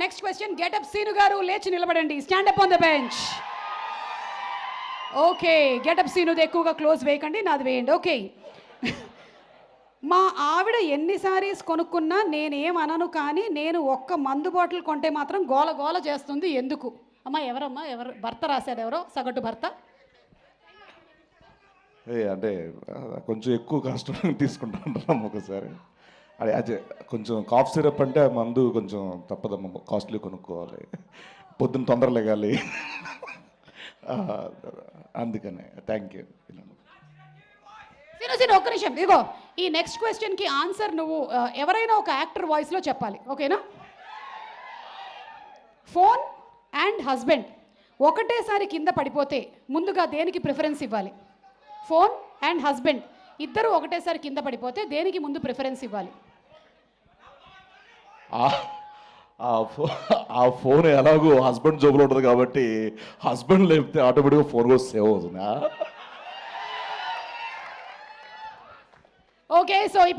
Next question, getup scene గారు లేచి నిలబడండి, stand up on the bench. Okay, get up సీనుది ఎక్కువగా క్లోజ్ వేయకండి, నాది వేయండి. ఓకే. మా ఆవిడ ఎన్ని సారీస్ కొనుక్కున్నా నేనేం అనను, కానీ నేను ఒక్క మందు బాటిల్ కొంటే మాత్రం గోల గోల చేస్తుంది, ఎందుకు? అమ్మా ఎవరమ్మా, ఎవరు భర్త రాశాడు, ఎవరో సగటు భర్త? అంటే కొంచెం ఎక్కువ కాస్ట్ తీసుకుంటాం ఒకసారి. అదే కొంచెం కాఫ్ సిరప్ అంటే మందు కొంచెం తప్పదమ్మ, కాస్ట్లీ కొనుక్కోవాలి, పొద్దున్న తొందర లేగాలి, అందుకనే. Thank you. సీను ఒక్క నిమిషం, ఇదిగో ఈ నెక్స్ట్ క్వశ్చన్కి ఆన్సర్ నువ్వు ఎవరైనా ఒక యాక్టర్ వాయిస్లో చెప్పాలి, ఓకేనా? ఫోన్ అండ్ హస్బెండ్ ఒకటేసారి కింద పడిపోతే ముందుగా దేనికి ప్రిఫరెన్స్ ఇవ్వాలి? ఫోన్ అండ్ హస్బెండ్ ఇద్దరు ఒకటేసారి కింద పడిపోతే దేనికి ముందు ప్రిఫరెన్స్ ఇవ్వాలి? ఆ ఫోన్ ఎలాగో హస్బెండ్ జోబులో ఉంటుంది కాబట్టి హస్బెండ్ లేపితే ఆటోమేటిక్గా ఫోన్ కూడా సేవ్ అవుతుందా? ఓకే, సో ఇప్పుడు